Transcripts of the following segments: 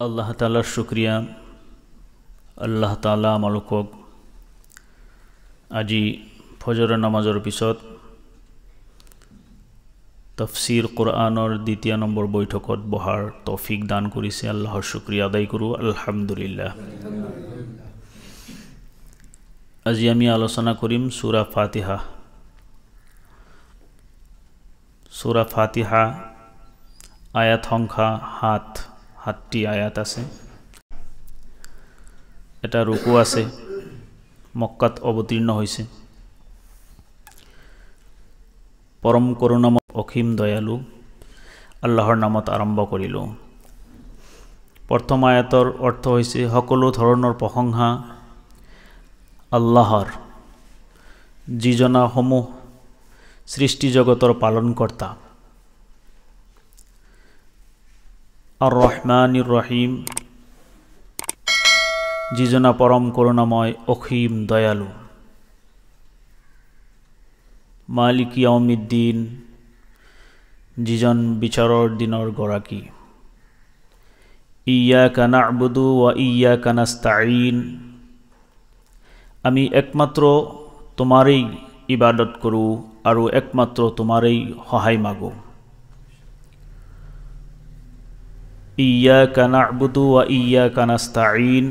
আল্লাহ তাআলাৰ শুকৰিয়া। আল্লাহ তাআলা আমালোকক আজি ফজৰৰ নামাজৰ পিছত তফসিৰ কোৰআনৰ দ্বিতীয় নম্বৰ বৈঠকত বহাৰ তৌফিক দান কৰিছে। আল্লাহৰ শুকৰিয়া আদায় কৰোঁ। আলহামদুলিল্লাহ। আজি আমি আলোচনা কৰিম সূরা ফাতিহা। সূরা ফাতিহা আয়াত সংখ্যা 7টি আয়াত আছে। এটা রুকু আছে, মক্কাত অবতীৰ্ণ হৈছে। পৰম কৰুণাময় অসীম দয়ালু আল্লাহৰ নামত আৰম্ভ কৰিলোঁ। প্ৰথম আয়াতৰ অৰ্থ হৈছে সকলো ধৰণৰ প্ৰশংসা আল্লাহৰ, যিজনাসমূহ সৃষ্টি জগতৰ পালনকৰ্তা। আৰ ৰহমানিৰ ৰহিম, যিজনা পৰম কৰুণাময় অসীম দয়ালু। মালিক ইয়াউমিদ্দিন, যিজন বিচাৰৰ দিনৰ গৰাকী। ইয়্যাকা না'বুদু ওয়া ইয়্যাকা নাস্তাঈন, আমি একমাত্ৰ তোমাৰেই ইবাদত কৰোঁ আৰু একমাত্ৰ তোমাৰেই সহায় মাগো। ইয়্যাকা না'বুদু ওয়া ইয়্যাকা নাস্তাঈন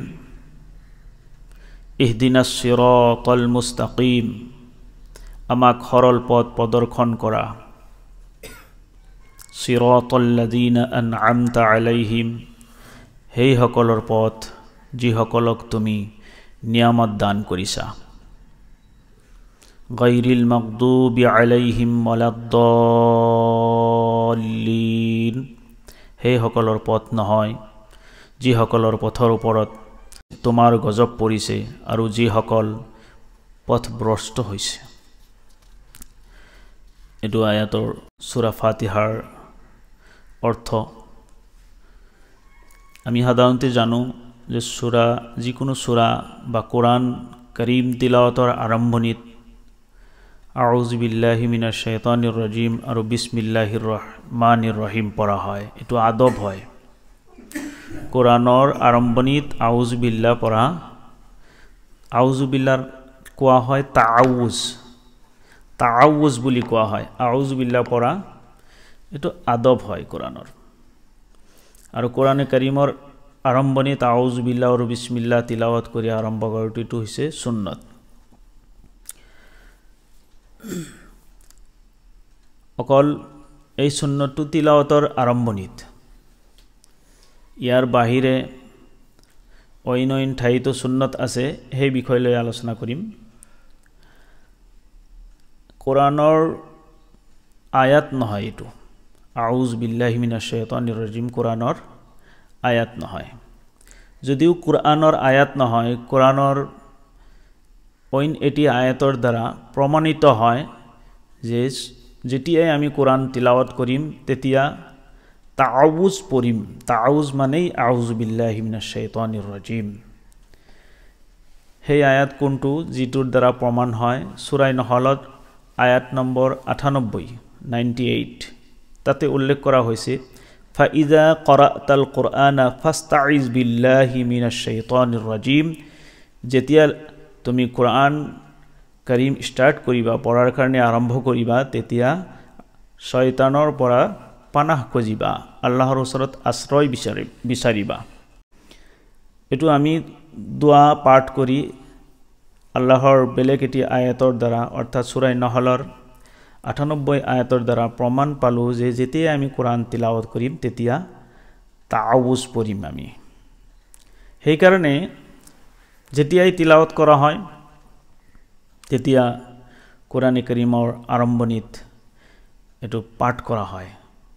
ইহদিনাস সিৰাতাল মুস্তাকিম, আমাক সৰল পথ প্ৰদৰ্শন কৰা। সিৰাতাল্লাযীনা আন'আমতা আলাইহিম, সেই সকলৰ পথ যিসকলক তুমি নিয়ামত দান কৰিছা। গায়ৰিল মাগদুবি আলাইহিম ওয়ালাদ্দাল্লিন, সেই সকলৰ পথ নহয় যিসকলৰ পথৰ ওপৰত তোমাৰ গজব পৰিছে আৰু যিসকল পথভ্ৰষ্ট হৈছে। এইটো আয়াতৰ সূৰা ফাতিহাৰ অৰ্থ। আমি সাধাৰণতে জানো যে যিকোনো সূৰা বা কোৰআন কৰিম তিলাওয়াতৰ আৰম্ভণিত আউযু বিল্লাহি মিনাশ শাইতানিৰ ৰাজিম আৰু বিসমিল্লাহিৰ ৰহমানিৰ ৰহিম পঢ়া হয়। এইটো আদব হয়। কোৰআনৰ আৰম্ভণিত আউযু বিল্লাহ পঢ়া, আউযু বিল্লাহ কোৱা হয় তাআউজ বুলি কোৱা হয়। আউযু বিল্লাহ পঢ়া এইটো আদব হয় কোৰআনৰ। আৰু কোৰআনে কাৰিমৰ আৰম্ভণিত আউযু বিল্লাহ আৰু বিসমিল্লাহ তিলাওয়াত কৰি আৰম্ভ কৰাটো হৈছে সুন্নত। অকল এই সুন্নতটো তিলাওয়াতৰ আৰম্ভণিত, ইয়াৰ বাহিৰে অইন ঠাইতো সুন্নত আছে, সেই বিষয় লৈ আলোচনা কৰিম। কোৰআনৰ আয়াত নহয় এইটো। আউযু বিল্লাহি মিনাশ শাইতানিৰ ৰাজিম কোৰআনৰ আয়াত নহয়। যদিও কোৰআনৰ আয়াত নহয়, কোৰআনৰ অইন এটি আয়াতৰ দ্বাৰা প্ৰমাণিত হয় যে যেতিয়াই আমি কোৰআন তিলাওয়াত কৰিম তেতিয়া তাআউজ পঢ়িম। তাআউজ মানেই আউযু বিল্লাহি মিনাশ শাইতানিৰ ৰাজিম। সেই আয়াত কোনটো যিটোৰ দ্বাৰা প্ৰমাণ হয়? সূৰা নহলত আয়াত নম্বৰ 98 তাতে উল্লেখ কৰা হৈছে ফাইজা ক্বৰাতাল কুৰআনা ফাস্তাইজ বিল্লাহি মিনাশ শাইতানিৰ ৰাজিম, যেতিয়া তুমি কোৰআন কাৰিম ষ্টাৰ্ট কৰিবা, পঢ়াৰ কাৰণে আৰম্ভ কৰিবা, তেতিয়া শয়তানৰ পৰা পানাহ খুজিবা, আল্লাহৰ ওচৰত আশ্ৰয় বিচাৰিবা। এইটো আমি দোয়া পাঠ কৰি আল্লাহৰ বেলেগ এটি আয়াতৰ দ্বাৰা অৰ্থাৎ সূৰা নহলৰ 98 আয়াতৰ দ্বাৰা প্ৰমাণ পালোঁ যে যেতিয়া আমি কোৰআন তিলাওয়াত কৰিম তেতিয়া তাআউজ পঢ়িম আমি। সেইকাৰণে যেতিয়াই তিলাওয়াত কৰা হয় তেতিয়া কোৰআনে কাৰিমৰ আৰম্ভণিত এইটো পাঠ কৰা হয়।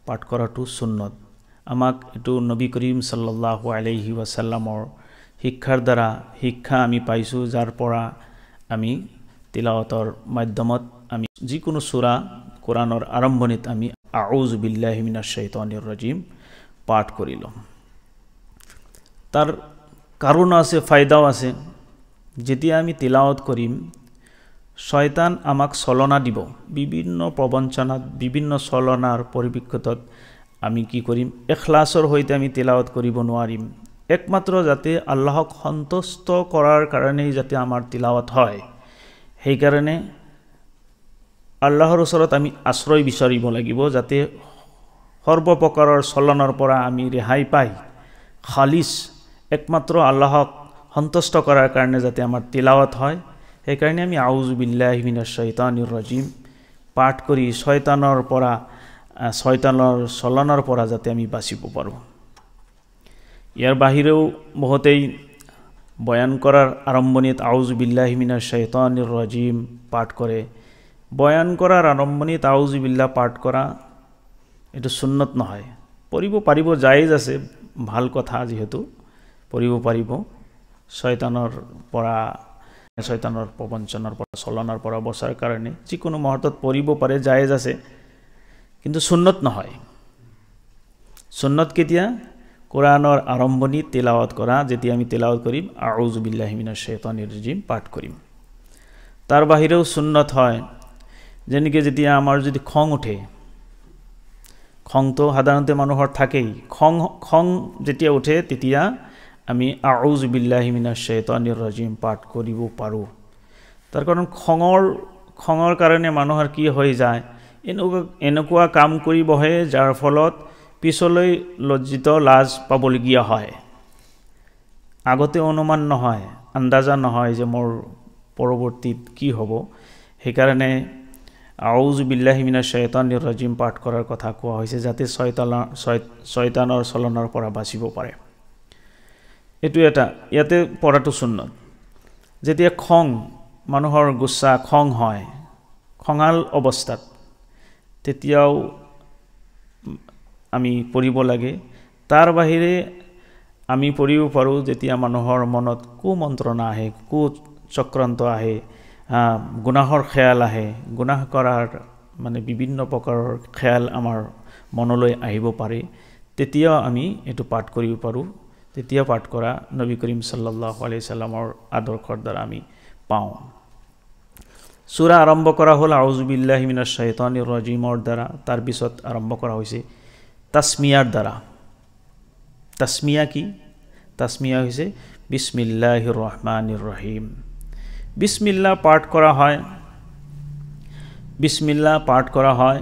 পাঠ কৰাটো সুন্নত। আমাক এইটো নবী কৰিম সাল্লাল্লাহু আলাইহি ওয়াসাল্লামৰ শিক্ষাৰ দ্বাৰা শিক্ষা আমি পাইছোঁ, যাৰ পৰা আমি তিলাওয়াতৰ মাধ্যমত আমি যিকোনো সূৰা কোৰআনৰ আৰম্ভণিত আমি আউযু বিল্লাহি মিনাশ শাইতানিৰ ৰাজিম পাঠ কৰিলোঁ। তাৰ কাৰণ আছে, ফায়দাও আছে। যেতিয়া আমি তিলাওয়াত কৰিম শয়তান আমাক চলনা দিব। বিভিন্ন প্ৰবঞ্চনাত, বিভিন্ন চলনাৰ পৰিপ্ৰেক্ষিতত আমি কি কৰিম ইখলাছৰ সৈতে আমি তিলাওয়াত কৰিব নোৱাৰিম একমাত্ৰ যাতে আল্লাহক সন্তুষ্ট কৰাৰ কাৰণেই যাতে আমাৰ তিলাওয়াত হয় সেই কাৰণে আল্লাহৰ ওচৰত আমি আশ্ৰয় বিচাৰিব লাগিব যাতে সৰ্বপ্ৰকাৰৰ চলনৰ পৰা আমি ৰেহাই পাই খালিছ একমাত্ৰ আল্লাহক সন্তুষ্ট কৰাৰ কাৰণে যাতে আমাৰ তিলাওয়াত হয় সেই কাৰণে আমি আউযু বিল্লাহি মিনাশ শাইতানিৰ ৰাজিম পাঠ কৰি শয়তানৰ চলনৰ পৰা যাতে আমি বাচিব পাৰোঁ ইয়াৰ বাহিৰেও বহুতেই বয়ান কৰাৰ আৰম্ভণিত আউযু বিল্লাহি মিনাশ শাইতানিৰ ৰাজিম পাঠ কৰে বয়ান কৰাৰ আৰম্ভণিত আউযু বিল্লাহ পাঠ কৰা এটো সুন্নত নহয় পঢ়িব পাৰিব জায়েজ আছে ভাল কথা যেহেতু পঢ়িব পাৰিব শয়তানৰ প্ৰবঞ্চনাৰ পৰা চলনৰ পৰা বচাৰ কাৰণে যিকোনো মুহূৰ্তত পঢ়িব পাৰে জায়েজ আছে কিন্তু সুন্নত নহয় সুন্নত কেতিয়া কোৰআনৰ আৰম্ভণিত তিলাওয়াত কৰা যেতিয়া আমি তিলাওয়াত কৰিম আউযু বিল্লাহি মিনাশ শাইতানিৰ ৰাজিম পাঠ কৰিম তাৰ বাহিৰেও সুন্নত হয় যেনেকৈ যেতিয়া আমাৰ যদি খং উঠে খংটো সাধাৰণতে মানুহৰ থাকেই খং যেতিয়া উঠে তেতিয়া আমি আউযু বিল্লাহি মিনাশ শাইতানিৰ ৰাজিম পাঠ কৰিব পাৰোঁ তাৰ কাৰণ খঙৰ কাৰণে মানুহৰ কি হৈ যায় এনেকুৱা কাম কৰিবহে যাৰ ফলত পিছলৈ লজ্জিত লাজ পাবলগীয়া হয় আগতে অনুমান নহয় আন্দাজা নহয় যে মোৰ পৰৱৰ্তীত কি হ'ব সেইকাৰণে আউযু বিল্লাহি মিনাশ শাইতানিৰ ৰাজিম পাঠ কৰাৰ কথা কোৱা হৈছে যাতে শয়তানৰ চলনৰ পৰা বাচিব পাৰে এটো এটা ইয়াতে পঢ়াটো সুন্নত যেতিয়া মানুহৰ গুচ্ছা খং হয় খঙাল অৱস্থাত তেতিয়াও আমি পঢ়িব লাগে তাৰ বাহিৰে আমি পঢ়িব পাৰোঁ যেতিয়া মানুহৰ মনত কুমন্ত্ৰণা আহে চক্ৰান্ত আহে গুনাহৰ খেয়াল আহে গুনাহ কৰাৰ মানে বিভিন্ন প্ৰকাৰৰ খেয়াল আমাৰ মনলৈ আহিব পাৰে তেতিয়াও আমি এটো পাঠ কৰিব পাৰোঁ তেতিয়া পাঠ কৰা নবী কৰিম সাল্লাল্লাহু আলাইহি সাল্লামৰ আদৰ্শৰ দ্বাৰা আমি পাওঁ সূৰা আৰম্ভ কৰা হ'ল আউযু বিল্লাহি মিনাশ শাইতানিৰ ৰাজিমৰ দ্বাৰা তাৰ পিছত আৰম্ভ কৰা হৈছে তাসমিয়াৰ দ্বাৰা তাসমিয়া কি তাসমিয়া হৈছে বিসমিল্লাহিৰ ৰহমানিৰ ৰহিম বিসমিল্লাহ পাঠ কৰা হয়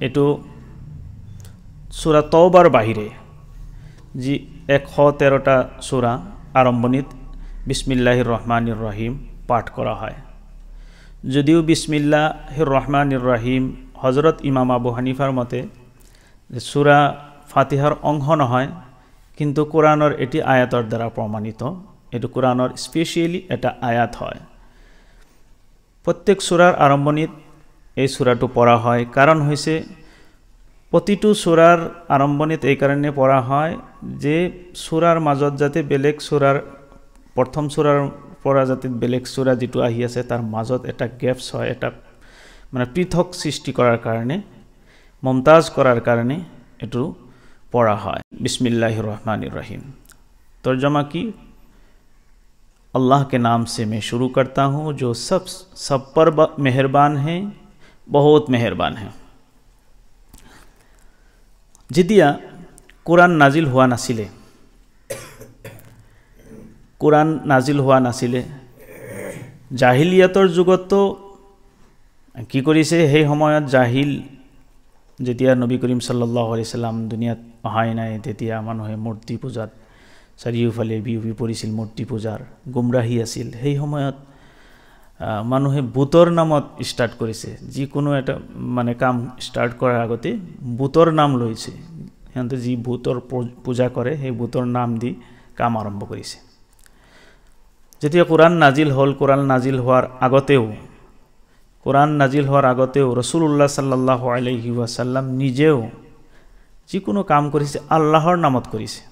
এটো সূৰা তওবাৰ বাহিৰে যি 113টা সূৰা আৰম্ভণিত বিসমিল্লাহিৰ ৰহমানিৰ ৰহিম পাঠ কৰা হয় যদিও বিসমিল্লাহিৰ ৰহমানিৰ ৰহিম হযৰত ইমাম আবু হানিফাৰ মতে সূৰা ফাতিহাৰ অংশ নহয় কিন্তু কোৰআনৰ এটি আয়াতৰ দ্বাৰা প্ৰমাণিত এটো কোৰআনৰ স্পেশালি এটা আয়াত হয় প্ৰত্যেক সূৰাৰ আৰম্ভণিত এই সূৰাটো পঢ়া হয় কাৰণ হৈছে প্ৰতিটো সূৰাৰ আৰম্ভণিত এই কাৰণে পঢ়া হয় যে সূৰাৰ মাজত যাতে বেলেগ সূৰাৰ প্ৰথম সূৰাৰ পৰা যাতে বেলেগ সূৰা যেটো আহি আছে তাৰ মাজত এটা গ্যাপস হয় এটা মানে পৃথক সৃষ্টি কৰাৰ কাৰণে মুমতাজ কৰাৰ কাৰণে এটো পঢ়া হয় बिस्मिल्लाहिर रहमानिर रहीम तर्जुमा की अल्लाह के नाम से मैं शुरू करता हूँ जो सब पर मेहरबान है बहुत मेहरबान है যেতিয়া কোরআন নাজিল হোৱা নাছিলে জাহিলিয়াতৰ যুগতো কি কৰিছে সেই সময়ত জাহিল যেতিয়া নবী কৰিম সাল্লাল্লাহু আলাইহি সাল্লাম দুনিয়াত অহাই নাই তেতিয়া মানুহে মূৰ্তি পূজাত চাৰিওফালে বিয়পি পৰিছিল মূৰ্তি পূজাৰ গুমৰাহী আছিল সেই সময়ত মানুহে বুতৰ নামত স্টাৰ্ট কৰিছে যিকোনো এটা মানে কাম স্টাৰ্ট কৰাৰ আগতে বুতৰ নাম লৈছে হেনতে যি বুতৰ পূজা কৰে সেই বুতৰ নাম দি কাম আৰম্ভ কৰিছে যেতিয়া কোৰআন নাজিল হোৱাৰ আগতেও ৰাসূলুল্লাহ সাল্লাল্লাহু আলাইহি ওয়াসাল্লাম নিজেও যিকোনো কাম কৰিছে আল্লাহৰ নামত কৰিছে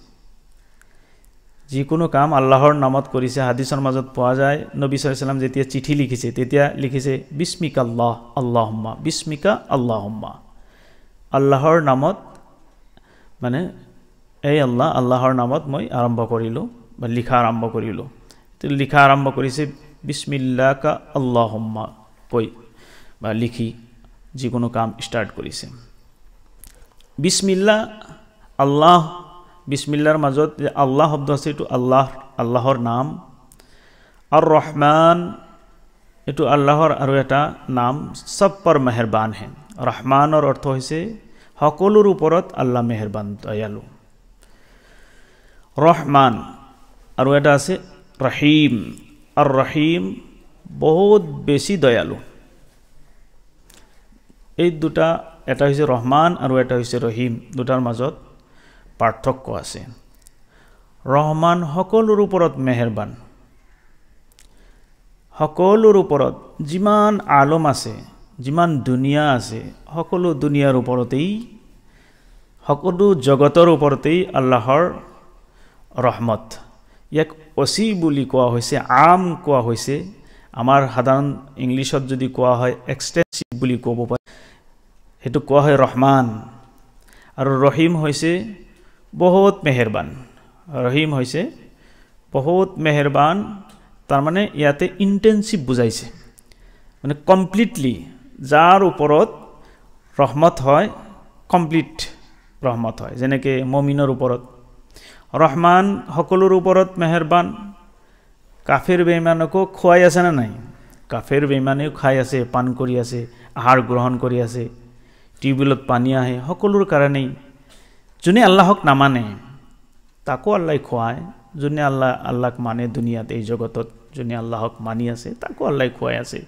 যিকোনো কাম আল্লাহৰ নামত কৰিছে হাদিসৰ মাজত পোৱা যায় নবী সাল্লাল্লাহু আলাইহি ওয়াসাল্লাম যেতিয়া চিঠি লিখিছে তেতিয়া লিখিছে বিসমিকাল্লাহ আল্লাহুম্মা বিসমিকা আল্লাহুম্মা আল্লাহৰ নামত মানে এই আল্লাহৰ নামত মই আৰম্ভ কৰিলো বা লিখা আৰম্ভ কৰিলো তো লিখা আৰম্ভ কৰিছে বিসমিল্লাকা আল্লাহুম্মা কৈ বা লিখি যিকোনো কাম স্টাৰ্ট কৰিছে বিসমিল্লাহ আল্লাহ বিসমিল্লাৰ মাজত যে আল্লাহ শব্দ আছে এইটো আল্লাহৰ নাম। আৰ ৰহমান এইটো আল্লাহৰ আৰু এটা নাম, সব পৰ মেহৰবান হে। ৰহমানৰ অৰ্থ হৈছে সকলোৰ ওপৰত আল্লাহ মেহৰবান দয়ালু। ৰহমান আৰু এটা আছে ৰহিম, আৰ ৰহিম বহুত বেছি দয়ালু। এই দুটা, এটা হৈছে ৰহমান আৰু এটা হৈছে ৰহিম, দুটাৰ মাজত পাৰ্থক্য আছে। ৰহমান সকলোৰ ওপৰত মেহৰবান, সকলোৰ ওপৰত যিমান আলম আছে, যিমান দুনিয়া আছে, সকলো দুনিয়াৰ ওপৰতেই, সকলো জগতৰ ওপৰতেই আল্লাহৰ ৰহমত। ইয়াক অসি বুলি কোৱা হৈছে, আম কোৱা হৈছে। আমাৰ সাধাৰণ ইংলিছত যদি কোৱা হয় এক্সটেনসিভ বুলি ক'ব পাৰে, সেইটো কোৱা হয় ৰহমান। আৰু ৰহিম হৈছে বহুত মেহৰবান, ৰহিম হৈছে বহুত মেহৰবান। তাৰমানে ইয়াতে ইণ্টেনসিভ বুজাইছে, মানে কমপ্লিটলি যাৰ ওপৰত ৰহমত হয়, কমপ্লিট ৰহমত হয়। যেনেকৈ মমিনৰ ওপৰত ৰহমান সকলোৰ ওপৰত মেহৰবান। কাফেৰ বেঈমানকো খুৱাই আছে না নাই? কাফেৰ বেঈমানেও খাই আছে, পান কৰি আছে, আহাৰ গ্ৰহণ কৰি আছে, টিউবৱেলত পানী আহে, সকলোৰ কাৰণেই। যোনে আল্লাহক নামানে তাকো আল্লাহ খুৱায়, যোনে আল্লাহক মানে দুনিয়াত, এই জগতত যোনে আল্লাহক মানি আছে তাকো আল্লাহ খুৱাই আছে।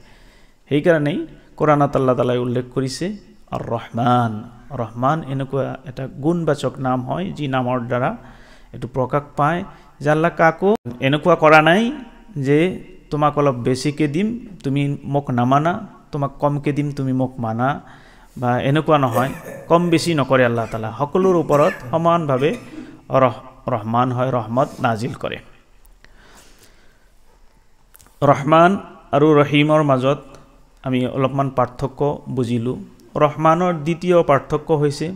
সেইকাৰণেই কোৰাণত আল্লাহ তাআলাই উল্লেখ কৰিছে আৰ ৰহমান। ৰহমান এনেকুৱা এটা গুণবাচক নাম হয়, যি নামৰ দ্বাৰা এইটো প্ৰকাশ পায় যে আল্লাহ কাকো এনেকুৱা কৰা নাই যে তোমাক অলপ বেছিকৈ দিম তুমি মোক নামানা, তোমাক কমকৈ দিম তুমি মোক মানা, বা এনেকুৱা নহয়। কম বেছি নকৰে আল্লাহ তাআলা, সকলোৰ ওপৰত সমানভাৱে ৰহমান হয়, ৰহমত নাজিল কৰে। ৰহমান আৰু ৰহিমৰ মাজত আমি অলপমান পাৰ্থক্য বুজিলোঁ। ৰহমানৰ দ্বিতীয় পাৰ্থক্য হৈছে,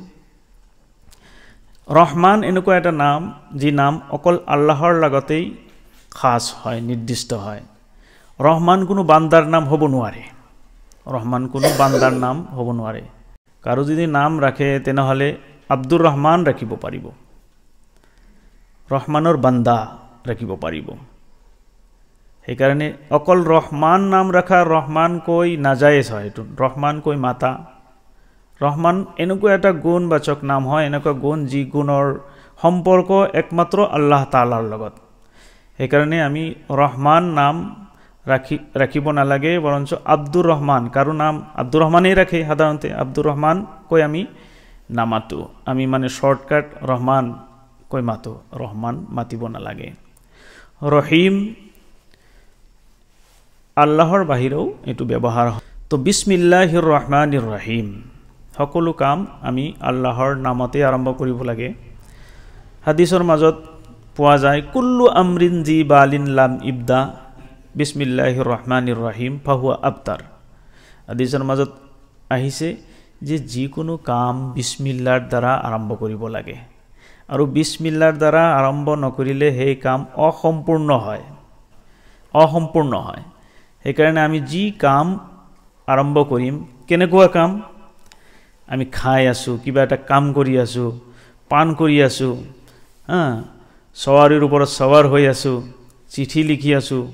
ৰহমান এনেকুৱা এটা নাম যি নাম অকল আল্লাহৰ লগতেই খাস হয়, নিৰ্দিষ্ট হয়। ৰহমান কোনো বান্দাৰ নাম হ'ব নোৱাৰে, ৰহমান কোনো বান্দাৰ নাম হ'ব নোৱাৰে। কাৰো যদি নাম ৰাখে তেনেহ'লে আব্দুৰ ৰহমান ৰাখিব পাৰিব, ৰহমানৰ বান্দা ৰাখিব পাৰিব। সেইকাৰণে অকল ৰহমান নাম ৰাখা, ৰহমান কৈ নাজায়েজ হয়, এইটো ৰহমান কৈ মাতা। ৰহমান এনেকুৱা এটা গুণবাচক নাম হয়, এনেকুৱা গুণ যি গুণৰ সম্পৰ্ক একমাত্ৰ আল্লাহ তাআলাৰ লগত। সেইকাৰণে আমি ৰহমান নাম ৰাখিব নালাগে, বৰঞ্চ আব্দুৰ ৰহমান, কাৰো নাম আব্দুৰ ৰহমানেই ৰাখে সাধাৰণতে, আব্দুৰ ৰহমান কৈ আমি নামাতো, আমি মানে শৰ্টকাট ৰহমান কৈ মাতো, ৰহমান মাতিব নালাগে। ৰহিম আল্লাহৰ বাহিৰেও এইটো ব্যৱহাৰ হয়। তো বিসমিল্লাহিৰ ৰহমানিৰ ৰহিম, সকলো কাম আমি আল্লাহৰ নামতে আৰম্ভ কৰিব লাগে। হাদিছৰ মাজত পোৱা যায়, কুল্লু আমৰিন জি বালিন লাম ইবদা বিসমিল্লাহিৰ ৰহমানিৰ ৰহিম ফাহুৱা আবতাৰ। হাদিছৰ মাজত আহিছে যে যিকোনো কাম বিসমিল্লাৰ দ্বাৰা আৰম্ভ কৰিব লাগে, আৰু বিসমিল্লাৰ দ্বাৰা আৰম্ভ নকৰিলে সেই কাম অসম্পূৰ্ণ হয়, অসম্পূৰ্ণ হয়। সেইকাৰণে আমি যি কাম আৰম্ভ কৰিম, কেনেকুৱা কাম, আমি খাই আছোঁ, কিবা এটা কাম কৰি আছোঁ, পান কৰি আছোঁ, সৱাৰীৰ ওপৰত সৱাৰ হৈ আছোঁ, চিঠি লিখি আছোঁ,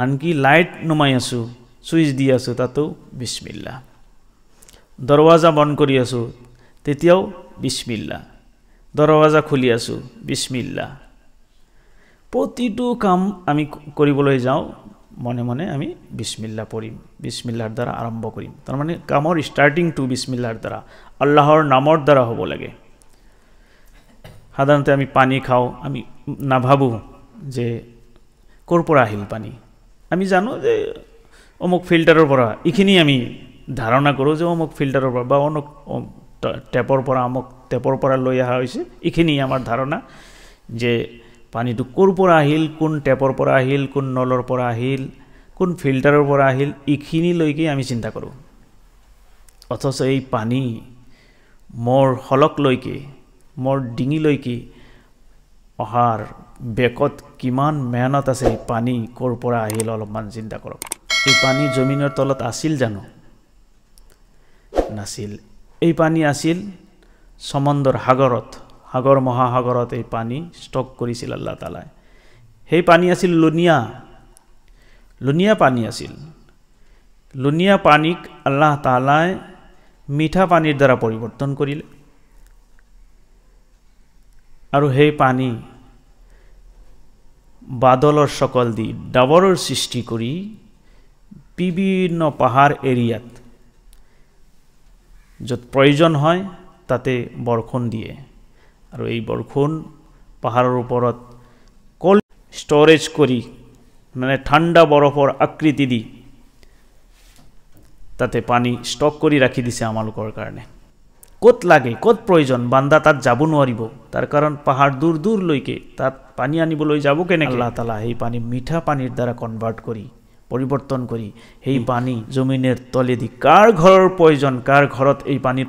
আনকি লাইট নুমাই আছোঁ, চুইচ দি আছোঁ, তাতো বিসমিল্লাহ। দৰৱাজা বন্ধ কৰি আছোঁ, তেতিয়াও বিসমিল্লাহ। দৰৱাজা খুলি আছোঁ, বিসমিল্লাহ। প্ৰতিটো কাম আমি কৰিবলৈ যাওঁ, মনে মনে আমি বিসমিল্লাহ পঢ়িম, বিসমিল্লাৰ দ্বাৰা আৰম্ভ কৰিম। তাৰমানে কামৰ ষ্টাৰ্টিংটো বিসমিল্লাৰ দ্বাৰা, আল্লাহৰ নামৰ দ্বাৰা হ'ব লাগে। সাধাৰণতে আমি পানী খাওঁ, আমি নাভাবোঁ যে ক'ৰ পৰা আহিল পানী, আমি জানো যে অমুক ফিল্টাৰৰ পৰা, এইখিনি আমি ধাৰণা কৰোঁ যে অমুক ফিল্টাৰৰ পৰা বা অমুক টেপৰ পৰা, আমুক টেপৰ পৰা লৈ অহা হৈছে, এইখিনি আমাৰ ধাৰণা যে পানীটো ক'ৰ পৰা আহিল, কোন টেপৰ পৰা আহিল, কোন নলৰ পৰা আহিল, কোন ফিল্টাৰৰ পৰা আহিল, এইখিনিলৈকে আমি চিন্তা কৰোঁ। অথচ এই পানী মোৰ হলকলৈকে, মোৰ ডিঙিলৈকে অহাৰ বেকত কিমান মেহনত আছে, এই পানী ক'ৰ পৰা আহিল অলপমান চিন্তা কৰক। এই পানী জমিনৰ তলত আছিল জানো? নাছিল। এই পানী আছিল সমুদ্ৰৰ সাগৰত, সাগৰ মহাসাগৰত এই পানী ষ্টক কৰিছিল আল্লাহ তাআলাই। সেই পানী আছিল লুনিয়া পানী আছিল। লুনিয়া পানীক আল্লাহ তাআলাই মিঠা পানীৰ দ্বাৰা পৰিৱৰ্তন কৰিলে আৰু সেই পানী বাদলৰ সকল দি ডাৱৰৰ সৃষ্টি কৰি বিভিন্ন পাহাৰ এৰিয়াত য'ত প্ৰয়োজন হয় তাতে বৰষুণ দিয়ে আৰু এই বৰষুণ পাহাৰৰ ওপৰত কোল্ড ষ্টৰেজ কৰি মানে ঠাণ্ডা বৰফৰ আকৃতি দি তাতে পানী ষ্টক কৰি ৰাখি দিছে আমালোকৰ কাৰণে। ক'ত লাগে ক'ত প্ৰয়োজন বান্দা তাত যাব নোৱাৰিব, তাৰ কাৰণ পাহাৰ দূৰ দূৰলৈকে তাত পানী আনিবলৈ যাব কেনেকৈ? আল্লাহ তাআলা সেই পানী মিঠা পানীৰ দ্বাৰা কনভাৰ্ট কৰি পৰিৱৰ্তন কৰি সেই পানী জমিনেৰ তলেদি কাৰ ঘৰৰ প্ৰয়োজন, কাৰ ঘৰত এই পানীৰ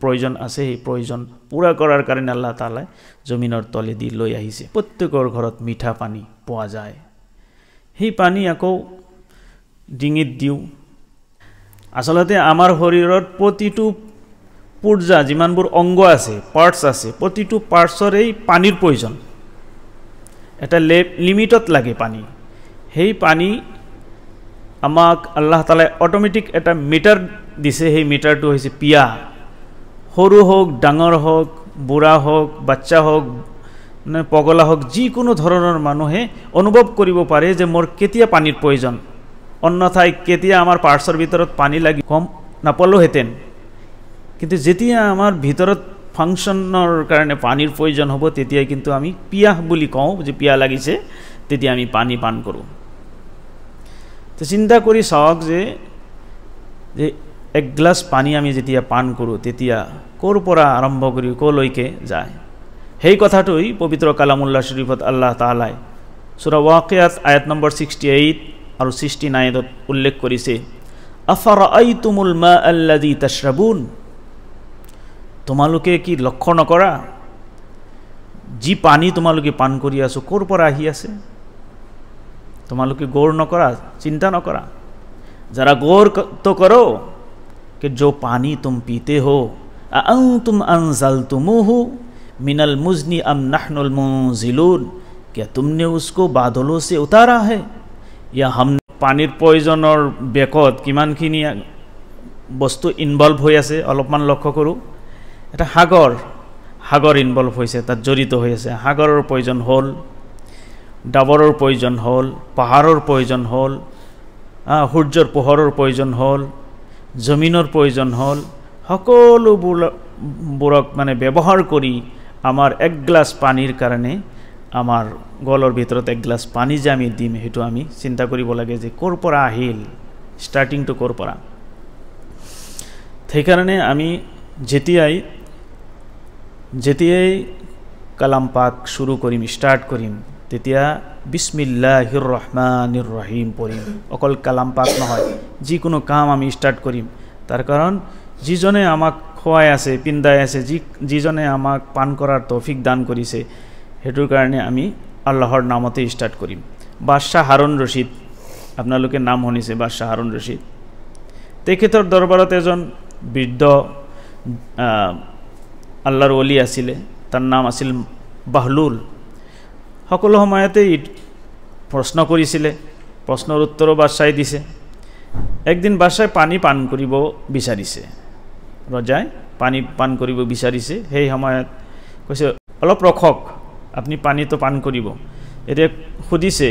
প্ৰয়োজন আছে, সেই প্ৰয়োজন পূৰা কৰাৰ কাৰণে আল্লাহ তাআলাই জমিনৰ তলেদি লৈ আহিছে। প্ৰত্যেকৰ ঘৰত মিঠা পানী পোৱা যায়। সেই পানী আকৌ ডিঙিত দিওঁ। আচলতে আমাৰ শৰীৰত প্ৰতিটো পূৰ্জা যিমানবোৰ অংগ আছে, পাৰ্টছ আছে, প্ৰতিটো পাৰ্টছৰেই পানীৰ প্ৰয়োজন। এটা লিমিটত লাগে পানী। সেই পানী আমাক আল্লাহ তাআলাই অটোমেটিক এটা মিটাৰ দিছে। সেই মিটাৰটো হৈছে পিয়া। সৰু হোক ডাঙৰ হোক, বুঢ়া হোক, বাচ্চা হোক, মানে পগলা হোক, যিকোনো ধৰণৰ মানুহে অনুভৱ কৰিব পাৰে যে মোৰ কেতিয়া পানীৰ প্ৰয়োজন, অন্যথায় কেতিয়া আমাৰ পাৰ্টছৰ ভিতৰত পানী লাগি কম নাপালোহেঁতেন। কিন্তু যেতিয়া আমাৰ ভিতৰত ফাংচনৰ কাৰণে পানীৰ প্ৰয়োজন হ'ব তেতিয়াই কিন্তু আমি পিয়াহ বুলি কওঁ, যে পিয়াহ লাগিছে, তেতিয়া আমি পানী পান কৰোঁ। তো চিন্তা কৰি চাওক যে এক গ্লাছ পানী আমি যেতিয়া পান কৰোঁ তেতিয়া ক'ৰ পৰা আৰম্ভ কৰি ক'লৈকে যায়। সেই কথাটোই পবিত্ৰ কালামুল্লাহ শৰীফত আল্লাহ তাআলাই সূৰা ৱাকিয়াত আয়াত নম্বৰ 68 আৰু 69ত উল্লেখ কৰিছে, আফাৰাআইতুমুল মা আল্লাযী তাশৰাবুন, তোমালোকে কি লক্ষ্য নকৰা যি পানী তোমালোকে পান কৰি আছো ক'ৰ পৰা আহি আছে? তোমালোকে গৌৰ নকৰা, চিন্তা নকৰা। जरा गौर तो करो कि जो पानी तुम पीते हो अअंतुम अंज़लतुमूहु मिनल मुज़नी अम नहनुल मुंज़िलून, क्या तुमने उसको बादलों से उतारा है या हम? पानीर प्रयोजनर बेकत किमानखिनि बस्तु इनभल्व হৈ আছে অলপমান লক্ষ্য কৰোঁ। এটা সাগৰ ইনভল্ভ হৈছে, তাত জড়িত হৈ আছে। সাগৰৰ প্ৰয়োজন হ'ল, ডাবৰৰ প্ৰয়োজন হ'ল, পাহাৰৰ প্ৰয়োজন হ'ল, সূৰ্যৰ পোহৰৰ প্ৰয়োজন হ'ল, জমিনৰ প্ৰয়োজন হ'ল। সকলোবোৰক মানে ব্যৱহাৰ কৰি আমাৰ এক গ্লাছ পানীৰ কাৰণে আমাৰ গলৰ ভিতৰত এক গ্লাছ পানী যে আমি দিম, সেইটো আমি চিন্তা কৰিব লাগে যে ক'ৰ পৰা আহিল, ষ্টাৰ্টিংটো ক'ৰ পৰা। সেইকাৰণে আমি যেতিয়াই কালাম পাক শুরু করিম, স্টার্ট করিম, তেতিয়া বিসমিল্লাহির রহমানির রহিম পড়িম। অকল কালাম পাক নহয়, যিকোনো কাম আমি স্টার্ট করিম, তার কারণ যিজনে আমাক খোৱাই আছে, পিন্দাই আছে, যিজনে আমাক পান কৰাৰ তৌফিক দান কৰিছে, সেইটোৰ কাৰণে আমি আল্লাহৰ নামতে স্টাৰ্ট কৰিম। বাদশাহ হাৰুন ৰছিদ, আপোনালোকে নাম শুনিছে বাদশাহ হাৰুন ৰছিদ। তেখেতৰ দৰবাৰত এজন বৃদ্ধ আল্লাহৰ ওলি আছিলে, তাৰ নাম আছিল বাহলুল। সকলো সময়তে প্ৰশ্ন কৰিছিলে, প্ৰশ্নৰ উত্তৰো বাদশাহে দিছে। একদিন বাদশাহে পানী পান কৰিব বিচাৰিছে, ৰজাই পানী পান কৰিব বিচাৰিছে। সেই সময়ত কৈছে অলপ ৰখক, আপুনি পানীটো পান কৰিব। এতিয়া সুধিছে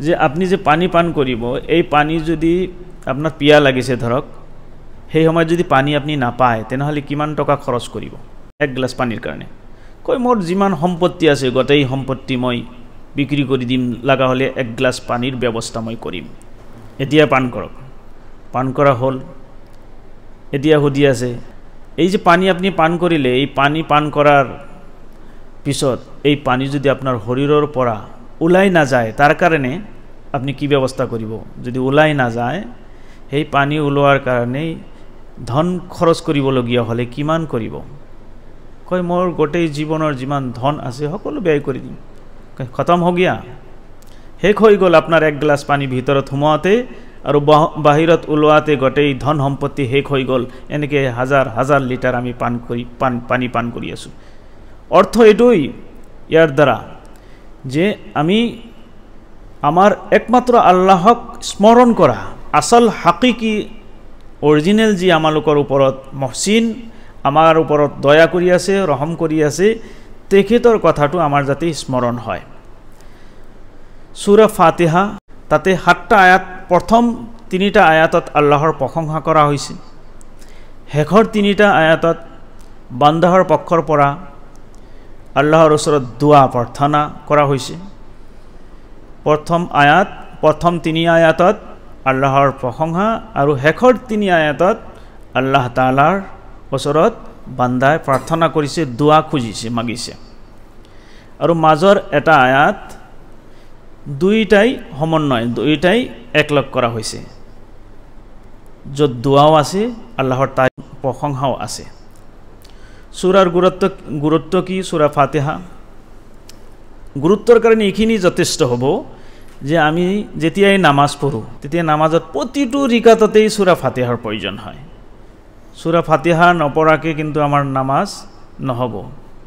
যে আপুনি যে পানী পান কৰিব, এই পানী যদি আপোনাৰ পিয়া লাগিছে ধৰক, সেই সময়ত যদি পানী আপুনি নাপায় তেনেহ'লে কিমান টকা খৰচ কৰিব এক গ্লাছ পানীৰ কাৰণে? কয় মোৰ যিমান সম্পত্তি আছে গোটেই সম্পত্তি মই বিক্ৰী কৰি দিম, লগা হ'লে এক গ্লাছ পানীৰ ব্যৱস্থা মই কৰিম, এতিয়া পান কৰক। পান কৰা হ'ল। এতিয়া সুধি আছে এই যে পানী আপুনি পান কৰিলে, এই পানী পান কৰাৰ পিছত এই পানী যদি আপোনাৰ শৰীৰৰ পৰা ওলাই নাযায়, তাৰ কাৰণে আপুনি কি ব্যৱস্থা কৰিব? যদি ওলাই নাযায়, সেই পানী ওলোৱাৰ কাৰণে ধন খৰচ কৰিবলগীয়া হ'লে কিমান কৰিব? কয় মোৰ গোটেই জীৱনৰ যিমান ধন আছে সকলো ব্যয় কৰি দিম। খতম হৈ গিয়া, শেষ হৈ গ'ল আপোনাৰ এক গ্লাছ পানী ভিতৰত সোমাওঁতে আৰু বাহিৰত ওলোৱাতে গোটেই ধন সম্পত্তি শেষ হৈ গ'ল। এনেকৈ হাজাৰ হাজাৰ লিটাৰ আমি পানী পান কৰি আছোঁ। অৰ্থ এটুই ইয়াৰ দ্বাৰা যে আমি আমাৰ একমাত্ৰ আল্লাহক স্মৰণ কৰা, আসল হাকিকি অৰিজিনাল যি আমালোকৰ ওপৰত মহসিন, আমাৰ ওপৰত দয়া কৰি আছে, ৰহম কৰি আছে, তেখেতৰ কথাটো আমাৰ যাতে স্মৰণ হয়। সূৰা ফাতিহা তাতে 7টা আয়াত, প্ৰথম 3টা আয়াতত আল্লাহৰ প্ৰশংসা কৰা হৈছে, শেষৰ 3টা আয়াতত বান্দাহৰ পক্ষৰ পৰা আল্লাহৰ ওচৰত দোৱা প্ৰাৰ্থনা কৰা হৈছে। প্ৰথম 3 আয়াতত আল্লাহৰ প্ৰশংসা আৰু শেষৰ 3 আয়াতত আল্লাহ তাআলাৰ ওচৰত বান্দাই প্ৰাৰ্থনা কৰিছে, দোৱা খুজিছে, মাগিছে। আৰু মাজৰ এটা আয়াত দুইটাই সমন্বয়, দুইটাই একলগ কৰা হৈছে, য'ত দোৱাও আছে, আল্লাহৰ তাই প্ৰশংসাও আছে। সূৰাৰ গুৰুত্ব কি? সূৰা ফাতিহা গুৰুত্বৰ কাৰণে এইখিনি যথেষ্ট হ'ব যে আমি যেতিয়াই নামাজ পঢ়ো তেতিয়া নামাজত প্ৰতিটো ৰিকাততেই সূৰা ফাতিহাৰ প্ৰয়োজন হয়। সূৰা ফাতিহা নপঢ়াকৈ কিন্তু আমাৰ নামাজ নহ'ব।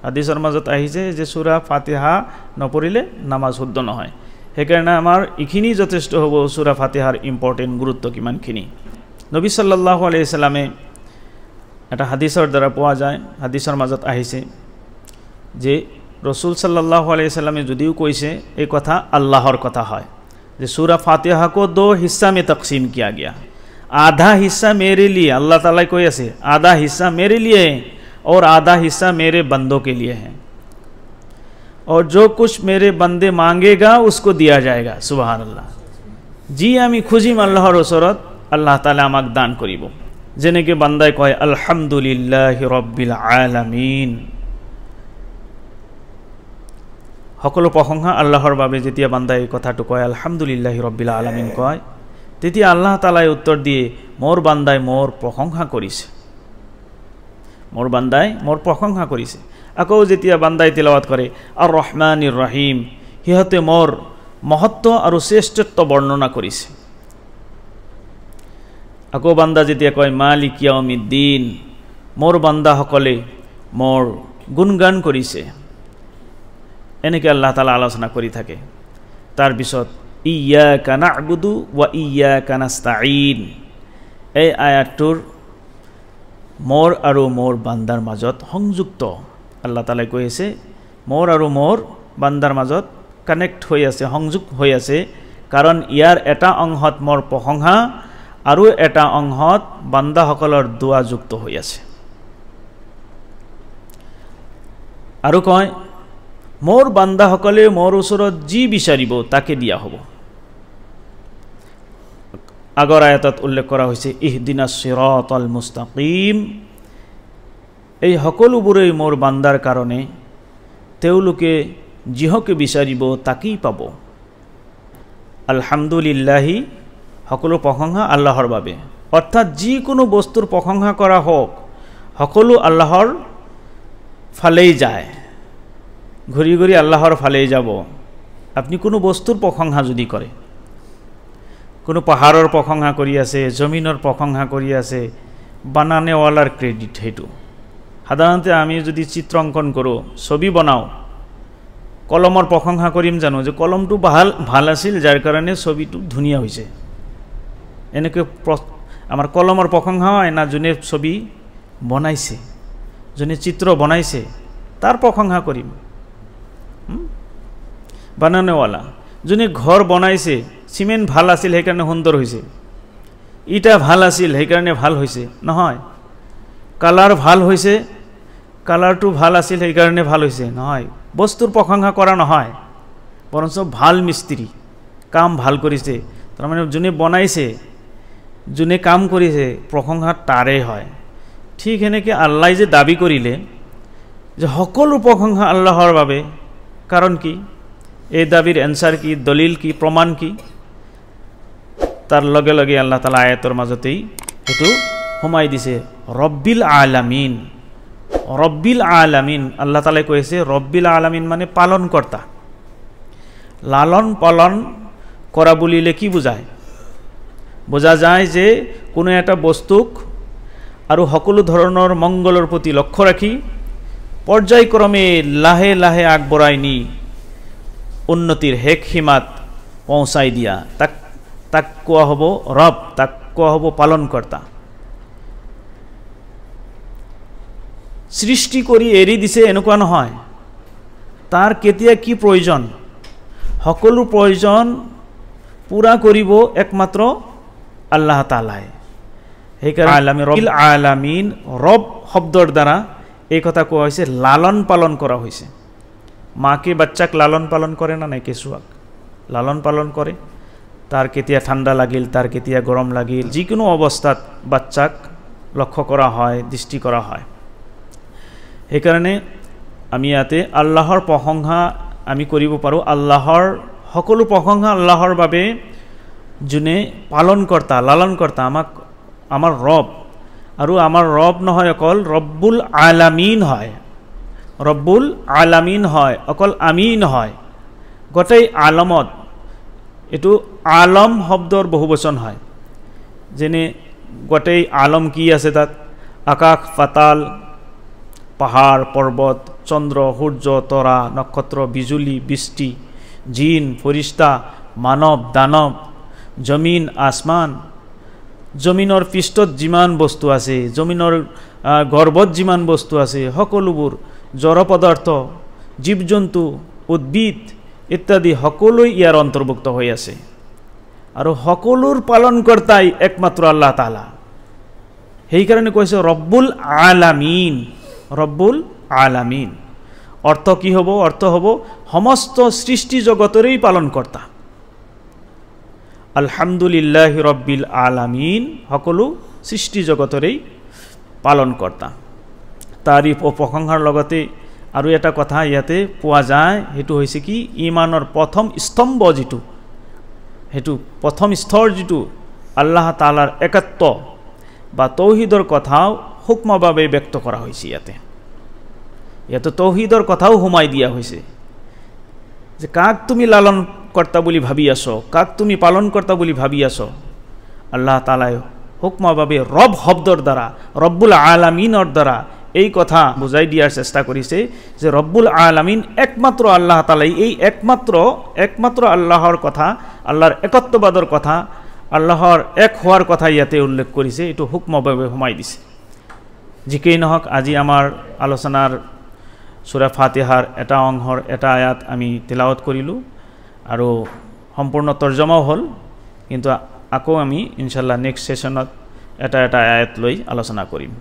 হাদিছৰ মাজত আহিছে যে সূৰা ফাতিহা নপঢ়িলে নামাজ শুদ্ধ নহয়। সেইকাৰণে আমাৰ এইখিনি যথেষ্ট হ'ব সূৰা ফাতিহাৰ ইম্পৰ্টেণ্ট গুৰুত্ব কিমানখিনি। নবী সাল্লাল্লাহু আলাইহি সাল্লামে এটা হাদিছৰ দ্বাৰা পোৱা যায়, হাদিছৰ মাজত আহিছে যে रसूल सल्लल्लाहु अलैहि वसल्लम ने যদিও কৈছে এই কথা আল্লাহর কথা হয় যে सूरा फातिहा को 2 हिस्सा में तकसीम किया गया, आधा हिस्सा मेरे लिए, अल्लाह ताला कोई ऐसे आधा हिस्सा मेरे लिए है और आधा हिस्सा मेरे बंदों के लिए है, और जो कुछ मेरे बंदे मांगेगा उसको दिया जाएगा। सुबहान अल्लाह। जी आमी खुजिम আল্লাহর ওচৰত, আল্লাহ তাআলা আমাক দান কৰিব। যেনেকে বান্দাই কয় আলহামদুলিল্লাহি ৰাব্বিল আলামিন, সকলো প্ৰশংসা আল্লাহৰ বাবে। যেতিয়া বান্দাই এই কথাটো কয় আলহামদুলিল্লাহি ৰাব্বিল আলামিন কয়, তেতিয়া আল্লাহ তাআলাই উত্তৰ দিয়ে মোৰ বান্দাই মোৰ প্ৰশংসা কৰিছে, মোৰ বান্দাই মোৰ প্ৰশংসা কৰিছে। আকৌ যেতিয়া বান্দাই তিলাওয়াত কৰে আৰ ৰহমানিৰ ৰহিম, সিহঁতে মোৰ মহত্ব আৰু শ্ৰেষ্ঠত্ব বৰ্ণনা কৰিছে। আকৌ বান্দা যেতিয়া কয় মালিক ইয়াউমিদ্দিন, মোৰ বান্দাসকলে মোৰ গুণগান কৰিছে, এনেকে আল্লাহ তাআলা আলোচনা কৰি থাকে। তাৰ পিছত ইয়্যাকা না'বুদু ওয়া ইয়্যাকা নাস্তাঈন, এই আয়াতটোৰ মোৰ আৰু মোৰ বান্দাৰ মাজত সংযুক্ত। আল্লাহ তাআলাই কৈ আছে মোৰ আৰু মোৰ বান্দাৰ মাজত কানেক্ট হৈ আছে, সংযোগ হৈ আছে, কাৰণ ইয়াৰ এটা অংশত মোৰ প্ৰশংসা আৰু এটা অংশত বান্দাসকলৰ দোৱা যুক্ত হৈ আছে। আৰু কয় মোৰ বান্দাসকলে মোৰ ওচৰত যি বিচাৰিব তাকে দিয়া হ'ব। আগৰ আয়াতত উল্লেখ কৰা হৈছে ইহদিনাস সিৰাতাল মুস্তাকিম, এই সকলোবোৰেই মোৰ বান্দাৰ কাৰণে, তেওঁলোকে যিহকে বিচাৰিব তাকেই পাব। আলহামদুলিল্লাহি, সকলো প্ৰশংসা আল্লাহৰ বাবে, অৰ্থাৎ যিকোনো বস্তুৰ প্ৰশংসা কৰা হওক সকলো আল্লাহৰ ফালেই যায়, ঘূৰি ঘূৰি আল্লাহৰ ফালেই যাব। আপুনি কোনো বস্তুৰ প্ৰশংসা যদি কৰে, কোনো পাহাৰৰ প্ৰশংসা কৰি আছে, জমিনৰ প্ৰশংসা কৰি আছে, বানানেৱালাৰ ক্ৰেডিট সেইটো। সাধাৰণতে আমি যদি চিত্ৰ অংকন কৰোঁ, ছবি বনাওঁ, কলমৰ প্ৰশংসা কৰিম জানো যে কলমটো ভাল আছিল যাৰ কাৰণে ছবিটো ধুনীয়া হৈছে? এনেকৈ আমাৰ কলমৰ প্ৰশংসা হয় না যোনে ছবি বনাইছে, যোনে চিত্ৰ বনাইছে তাৰ প্ৰশংসা কৰিম। বানানেৱালা যোনে ঘৰ বনাইছে, চিমেণ্ট ভাল আছিল সেইকাৰণে সুন্দৰ হৈছে, ইটা ভাল আছিল সেইকাৰণে ভাল হৈছে নহয়। কালাৰ ভাল হৈছে, কালাৰটো ভাল আছিল সেইকাৰণে ভাল হৈছে নহয়। বস্তুৰ প্ৰশংসা কৰা নহয়, বৰঞ্চ ভাল মিস্ত্ৰী, কাম ভাল কৰিছে, তাৰমানে যোনে বনাইছে, যোনে কাম কৰিছে, প্ৰশংসা তাৰেই হয়। ঠিক সেনেকৈ আল্লাই যে দাবী কৰিলে যে সকলো প্ৰশংসা আল্লাহৰ বাবে, কাৰণ কি? এই দাবীৰ এনসাৰ কি, দলিল কি, প্ৰমাণ কি? তাৰ লগে লগে আল্লাহ তাআলা আয়াতৰ মাজতেই সেইটো সোমাই দিছে, ৰব্বিল আলামিন। ৰব্বিল আলামিন, আল্লাহ তাআলাই কৈছে ৰব্বিল আলামিন মানে পালনকৰ্তা। লালন পালন কৰা বুলিলে কি বুজায়? বোঝা যায় যে কোনো এটা বস্তুক আৰু সকলো ধৰণৰ মংগলৰ প্ৰতি লক্ষ্য ৰাখি পৰ্যায়ক্ৰমে লাহে লাহে আগবঢ়াই নি উন্নতিৰ হেক সীমাত পৌঁছাই দিয়া তাক কোৱা হ'ব ৰব, তাক কোৱা হ'ব পালনকৰ্তা। সৃষ্টি কৰি এৰি দিছে এনেকুৱা নহয়, তাৰ কেতিয়া কি প্ৰয়োজন, সকলো প্ৰয়োজন পূৰা কৰিব একমাত্ৰ আল্লাহ তাআলাই। সেইকাৰণে আলামিন ৰব্বিল আলামিন ৰব শব্দৰ দ্বাৰা এই কথা কোৱা হৈছে, লালন পালন কৰা হৈছে। মাকে বাচ্চাক লালন পালন কৰে না নাই, কেঁচুৱাক লালন পালন কৰে। তাৰ কেতিয়া ঠাণ্ডা লাগিল, তাৰ কেতিয়া গৰম লাগিল, যিকোনো অৱস্থাত বাচ্চাক লক্ষ্য কৰা হয়, দৃষ্টি কৰা হয়। সেইকাৰণে আমি ইয়াতে আল্লাহৰ প্ৰশংসা আমি কৰিব পাৰোঁ। আল্লাহৰ সকলো প্ৰশংসা আল্লাহৰ বাবে, যোনে পালনকৰ্তা, লালনকৰ্তা, আমাৰ ৰব। আৰু আমাৰ ৰব নহয় অকল ৰব্বুল আলামিন হয়, ৰব্বুল আলামিন হয়, অকল আমি নহয়, গোটেই আলমত। এইটো আলম শব্দৰ বহুবচন হয়। যেনে গোটেই আলম কি আছে তাত, আকাশ পাতাল, পাহাৰ পৰ্বত, চন্দ্ৰ সূৰ্য তৰা নক্ষত্ৰ বিজুলী বৃষ্টি, জিন ফৰিস্তা, মানৱ দানৱ, জমিন আসমান, জমিনৰ পৃষ্ঠত যিমান বস্তু আছে, জমিনৰ গৰ্ভত যিমান বস্তু আছে, সকলোবোৰ জড় পদাৰ্থ, জীৱ জন্তু, উদ্ভিদ ইত্যাদি সকলো ইয়াৰ অন্তৰ্ভুক্ত হৈ আছে। আৰু সকলোৰ পালনকৰ্তাই একমাত্ৰ আল্লাহ তাআলা। সেইকাৰণে কৈছে ৰব্বুল আলামিন, ৰব্বুল আলামিন। অৰ্থ কি হ'ব? অৰ্থ হ'ব সমস্ত সৃষ্টি জগতৰেই পালনকৰ্তা। আলহামদুলিল্লাহি ৰব্বিল আলামিন, সকলো সৃষ্টি জগতৰেই পালনকৰ্তা। তাৰিফ ও প্ৰশংসাৰ লগতে আৰু এটা কথা ইয়াতে পোৱা যায়, সেইটো হৈছে কি, ইমানৰ প্ৰথম স্তম্ভ যিটো, সেইটো প্ৰথম স্তৰ যিটো আল্লাহ তাআলাৰ একত্ব বা তৌহিদৰ কথাও সূক্ষ্মভাৱে ব্যক্ত কৰা হৈছে। ইয়াতে তৌহিদৰ কথাও সোমাই দিয়া হৈছে, যে কাক তুমি লালন কৰ্তা বুলি ভাবি আছো, কাক তুমি পালন কৰ্তা বুলি ভাবি আছো। আল্লাহ তাআলাই সূক্ষ্মভাৱে ৰব শব্দৰ দ্বাৰা, ৰব্বুল আলামিনৰ দ্বাৰা এই কথা বুজাই দিয়াৰ চেষ্টা কৰিছে, যে ৰব্বুল আলামিন একমাত্ৰ আল্লাহ তাআলাই, এই একমাত্ৰ আল্লাহৰ কথা, আল্লাহৰ একত্ববাদৰ কথা, আল্লাহৰ এক হোৱাৰ কথা ইয়াতে উল্লেখ কৰিছে। এইটো সূক্ষ্মভাৱে সোমাই দিছে। যিকেই নহওক, আজি আমাৰ আলোচনাৰ সূৰা ফাতিহাৰ এটা অংশৰ এটা আয়াত আমি তিলাৱত কৰিলোঁ আৰু সম্পূৰ্ণ তৰ্জমাও হ'ল। কিন্তু আকৌ আমি ইনশাআল্লাহ নেক্সট সেশনত এটা আয়াত লৈ আলোচনা কৰিম।